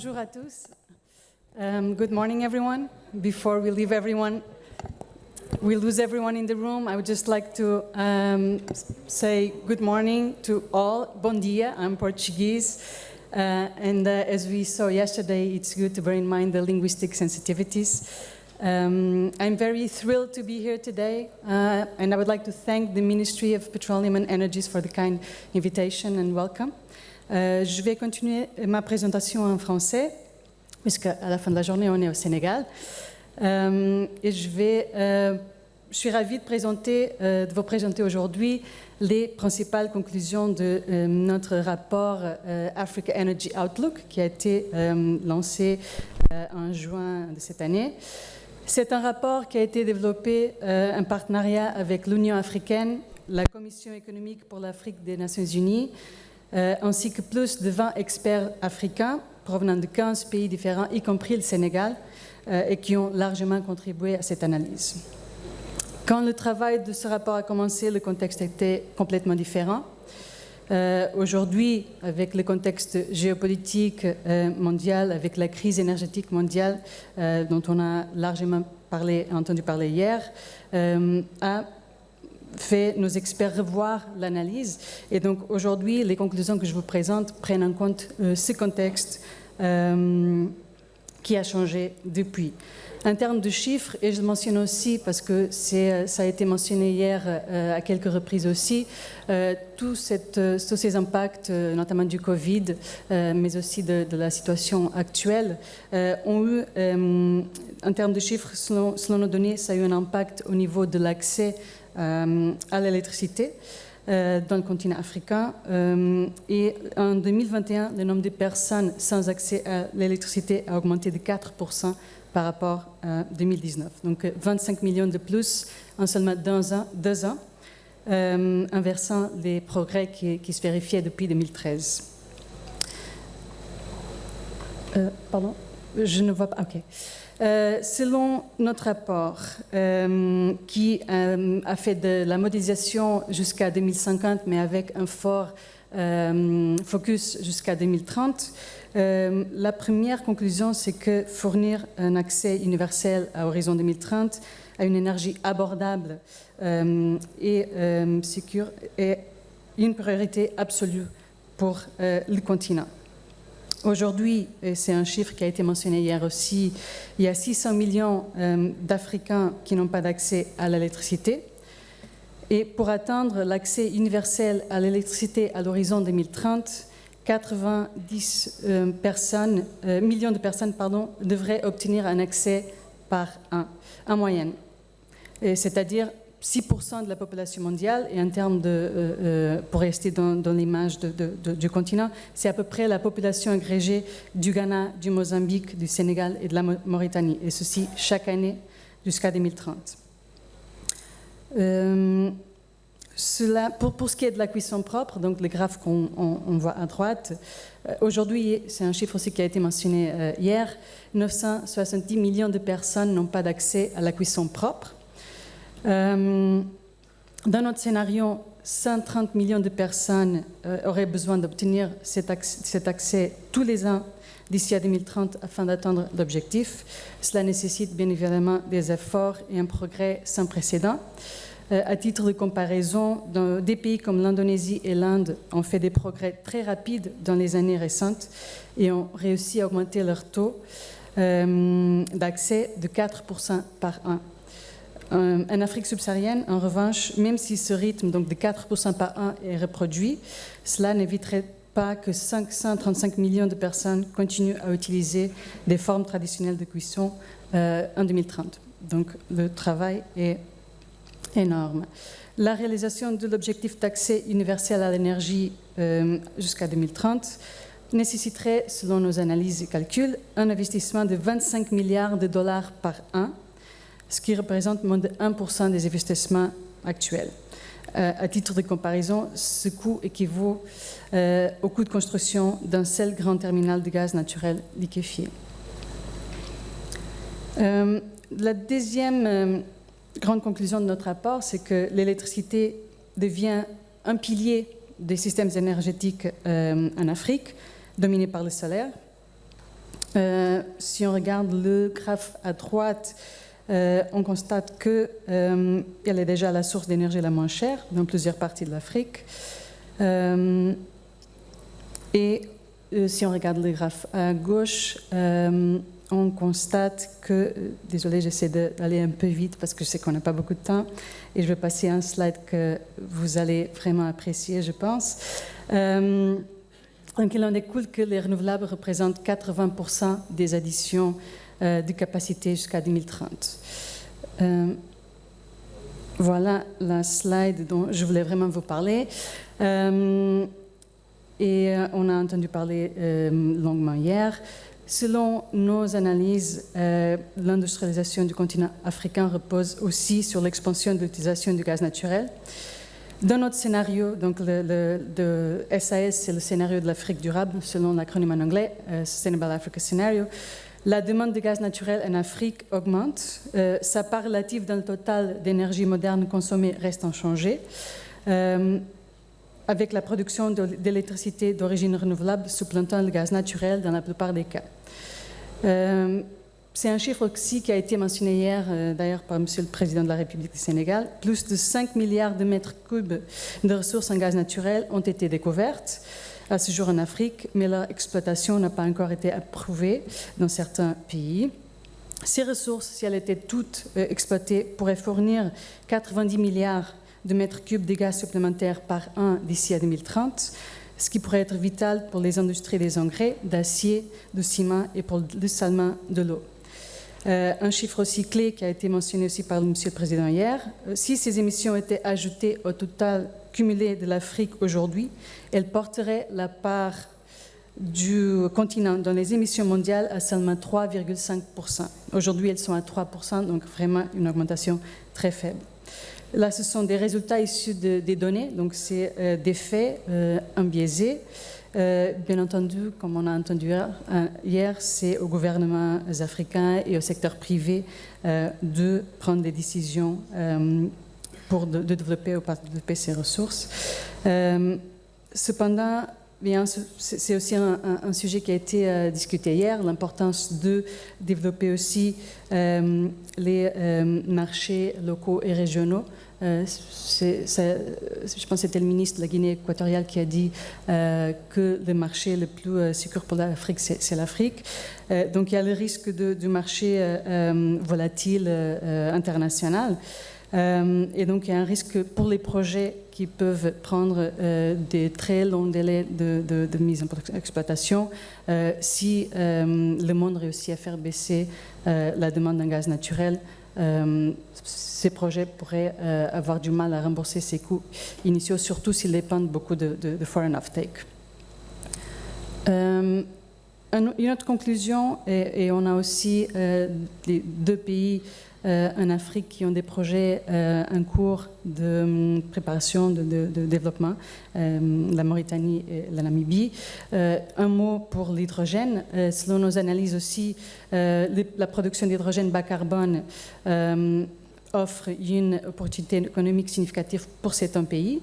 Bonjour à tous. Good morning, everyone. Before we lose everyone in the room, I would just like to say good morning to all. Bom dia, I'm Portuguese. As we saw yesterday, it's good to bear in mind the linguistic sensitivities. I'm very thrilled to be here today, and I would like to thank the Ministry of Petroleum and Energies for the kind invitation and welcome. Je vais continuer ma présentation en français, puisqu'à la fin de la journée, on est au Sénégal. Et je suis ravie de vous présenter aujourd'hui les principales conclusions de notre rapport Africa Energy Outlook, qui a été lancé en juin de cette année. C'est un rapport qui a été développé en partenariat avec l'Union africaine, la Commission économique pour l'Afrique des Nations Unies, ainsi que plus de 20 experts africains provenant de 15 pays différents, y compris le Sénégal, et qui ont largement contribué à cette analyse. Quand le travail de ce rapport a commencé, le contexte était complètement différent. Aujourd'hui, avec le contexte géopolitique mondial, avec la crise énergétique mondiale dont on a largement entendu parler hier, a fait nos experts revoir l'analyse. Et donc aujourd'hui, les conclusions que je vous présente prennent en compte ce contexte qui a changé depuis. En termes de chiffres, et je le mentionne aussi parce que ça a été mentionné hier à quelques reprises aussi, tous ces impacts, notamment du Covid, mais aussi de la situation actuelle, ont eu, en termes de chiffres, selon nos données, ça a eu un impact au niveau de l'accès à l'électricité dans le continent africain. Et en 2021, le nombre de personnes sans accès à l'électricité a augmenté de 4% par rapport à 2019. Donc 25 millions de plus en seulement 2 ans, inversant les progrès qui se vérifiaient depuis 2013. Pardon, je ne vois pas. OK. Selon notre rapport, qui a fait de la modélisation jusqu'à 2050, mais avec un fort focus jusqu'à 2030, la première conclusion, c'est que fournir un accès universel à horizon 2030 à une énergie abordable et sécure est une priorité absolue pour le continent. Aujourd'hui, et c'est un chiffre qui a été mentionné hier aussi, il y a 600 millions d'Africains qui n'ont pas d'accès à l'électricité. Et pour atteindre l'accès universel à l'électricité à l'horizon 2030, 90 millions de personnes devraient obtenir un accès par an, en moyenne. C'est-à-dire 6% de la population mondiale, et en termes pour rester dans l'image du continent, c'est à peu près la population agrégée du Ghana, du Mozambique, du Sénégal et de la Mauritanie, et ceci chaque année jusqu'à 2030. Pour ce qui est de la cuisson propre, donc le graphe qu'on voit à droite, aujourd'hui, c'est un chiffre aussi qui a été mentionné hier, 970 millions de personnes n'ont pas d'accès à la cuisson propre. Dans notre scénario, 130 millions de personnes auraient besoin d'obtenir cet accès tous les ans d'ici à 2030 afin d'atteindre l'objectif. Cela nécessite bien évidemment des efforts et un progrès sans précédent. À titre de comparaison, des pays comme l'Indonésie et l'Inde ont fait des progrès très rapides dans les années récentes et ont réussi à augmenter leur taux d'accès de 4% par an. En Afrique subsaharienne, en revanche, même si ce rythme donc de 4% par an est reproduit, cela n'éviterait pas que 535 millions de personnes continuent à utiliser des formes traditionnelles de cuisson en 2030. Donc le travail est énorme. La réalisation de l'objectif d'accès universel à l'énergie jusqu'à 2030 nécessiterait, selon nos analyses et calculs, un investissement de 25 milliards de dollars par an, ce qui représente moins de 1% des investissements actuels. À titre de comparaison, ce coût équivaut au coût de construction d'un seul grand terminal de gaz naturel liquéfié. La deuxième grande conclusion de notre rapport, c'est que l'électricité devient un pilier des systèmes énergétiques en Afrique, dominé par le solaire. Si on regarde le graphe à droite, on constate qu'elle est déjà la source d'énergie la moins chère dans plusieurs parties de l'Afrique. Et si on regarde le graphe à gauche, on constate que, désolé, j'essaie d'aller un peu vite parce que je sais qu'on n'a pas beaucoup de temps et je vais passer un slide que vous allez vraiment apprécier, je pense. Donc il en découle que les renouvelables représentent 80% des additions de capacité jusqu'à 2030. Voilà la slide dont je voulais vraiment vous parler. Et on a entendu parler longuement hier. Selon nos analyses, l'industrialisation du continent africain repose aussi sur l'expansion de l'utilisation du gaz naturel. Dans notre scénario, donc le SAS, c'est le scénario de l'Afrique durable, selon l'acronyme en anglais, Sustainable Africa Scenario, la demande de gaz naturel en Afrique augmente. Sa part relative dans le total d'énergie moderne consommée reste inchangée, avec la production d'électricité d'origine renouvelable supplantant le gaz naturel dans la plupart des cas. C'est un chiffre aussi qui a été mentionné hier, d'ailleurs, par Monsieur le Président de la République du Sénégal. Plus de 5 milliards de mètres cubes de ressources en gaz naturel ont été découvertes à ce jour en Afrique, mais leur exploitation n'a pas encore été approuvée dans certains pays. Ces ressources, si elles étaient toutes exploitées, pourraient fournir 90 milliards de mètres cubes de gaz supplémentaires par an d'ici à 2030, ce qui pourrait être vital pour les industries des engrais, d'acier, de ciment et pour le dessalement de l'eau. Un chiffre aussi clé qui a été mentionné aussi par M. le Président hier, si ces émissions étaient ajoutées au total cumulé de l'Afrique aujourd'hui, elles porteraient la part du continent dans les émissions mondiales à seulement 3,5%. Aujourd'hui, elles sont à 3%, donc vraiment une augmentation très faible. Là, ce sont des résultats issus des données, donc c'est des faits imbiaisés. Bien entendu, comme on a entendu hier, c'est aux gouvernements africains et au secteur privé de prendre des décisions pour de développer ou pas développer ces ressources. Cependant, bien, c'est aussi un sujet qui a été discuté hier, l'importance de développer aussi les marchés locaux et régionaux. Je pense que c'était le ministre de la Guinée équatoriale qui a dit que le marché le plus sûr pour l'Afrique, c'est l'Afrique. Donc il y a le risque du marché volatile international. Et donc il y a un risque pour les projets qui peuvent prendre des très longs délais de mise en exploitation si le monde réussit à faire baisser la demande en gaz naturel. Ces projets pourraient avoir du mal à rembourser ces coûts initiaux, surtout s'ils dépendent beaucoup de foreign offtake. Une autre conclusion, et on a aussi les deux pays en Afrique qui ont des projets en cours de préparation, de développement, la Mauritanie et la Namibie. Un mot pour l'hydrogène. Selon nos analyses aussi, la production d'hydrogène bas carbone offre une opportunité économique significative pour certains pays.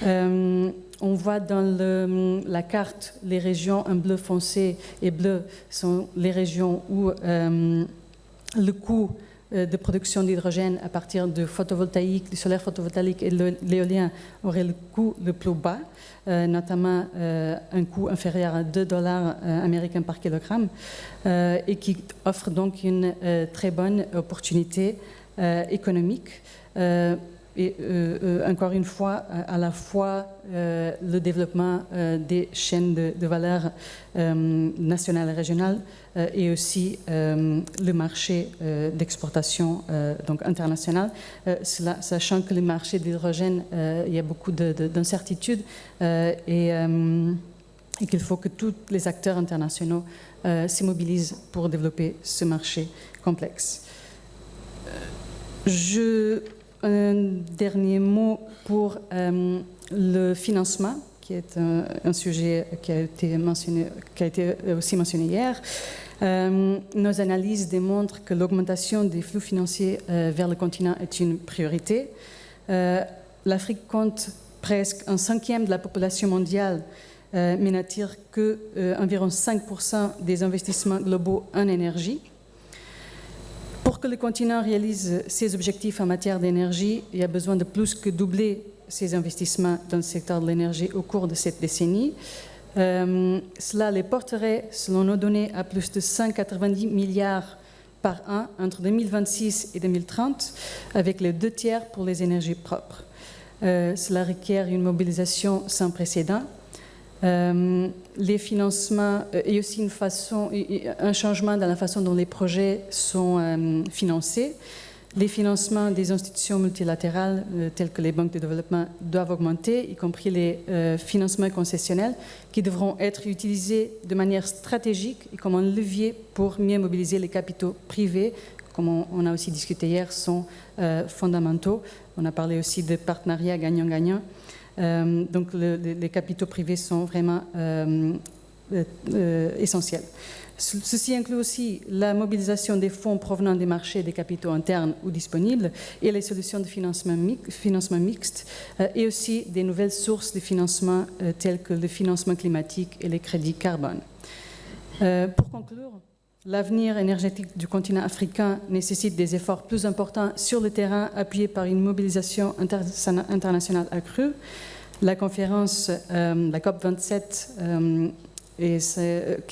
On voit dans la carte les régions en bleu foncé et bleu sont les régions où le coût de production d'hydrogène à partir du photovoltaïque, du solaire photovoltaïque et de l'éolien aurait le coût le plus bas, notamment un coût inférieur à $2 américains par kilogramme, et qui offre donc une très bonne opportunité économique. Et encore une fois, à la fois le développement des chaînes de valeur nationales et régionales et aussi le marché d'exportation donc international, sachant que le marché de l'hydrogène, il y a beaucoup d'incertitudes et qu'il faut que tous les acteurs internationaux se mobilisent pour développer ce marché complexe. Un dernier mot pour le financement, qui est un sujet qui a été aussi mentionné hier. Nos analyses démontrent que l'augmentation des flux financiers vers le continent est une priorité. L'Afrique compte presque un cinquième de la population mondiale, mais n'attire que environ 5% des investissements globaux en énergie. Pour que le continent réalise ses objectifs en matière d'énergie, il y a besoin de plus que doubler ses investissements dans le secteur de l'énergie au cours de cette décennie. Cela les porterait, selon nos données, à plus de 190 milliards par an entre 2026 et 2030, avec les 2 tiers pour les énergies propres. Cela requiert une mobilisation sans précédent. Les financements et aussi un changement dans la façon dont les projets sont financés. Les financements des institutions multilatérales, telles que les banques de développement, doivent augmenter, y compris les financements concessionnels, qui devront être utilisés de manière stratégique et comme un levier pour mieux mobiliser les capitaux privés, comme on a aussi discuté hier, sont fondamentaux. On a parlé aussi de partenariats gagnant-gagnant. Donc les capitaux privés sont vraiment essentiels. Ceci inclut aussi la mobilisation des fonds provenant des marchés des capitaux internes ou disponibles et les solutions de financement mixte et aussi des nouvelles sources de financement telles que le financement climatique et les crédits carbone. Pour conclure, l'avenir énergétique du continent africain nécessite des efforts plus importants sur le terrain appuyés par une mobilisation internationale accrue. La conférence, la COP27, qui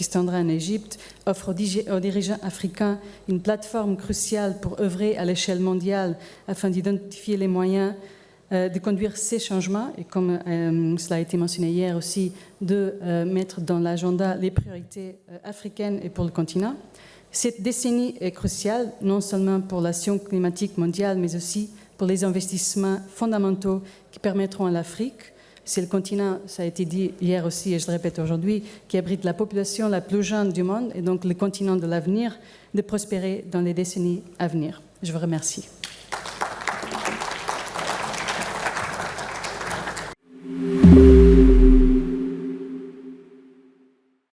se tiendra en Égypte, offre aux dirigeants africains une plateforme cruciale pour œuvrer à l'échelle mondiale afin d'identifier les moyens de conduire ces changements et, comme cela a été mentionné hier aussi, de mettre dans l'agenda les priorités africaines et pour le continent. Cette décennie est cruciale, non seulement pour l'action climatique mondiale, mais aussi pour les investissements fondamentaux qui permettront à l'Afrique, c'est le continent, ça a été dit hier aussi et je le répète aujourd'hui, qui abrite la population la plus jeune du monde et donc le continent de l'avenir, de prospérer dans les décennies à venir. Je vous remercie.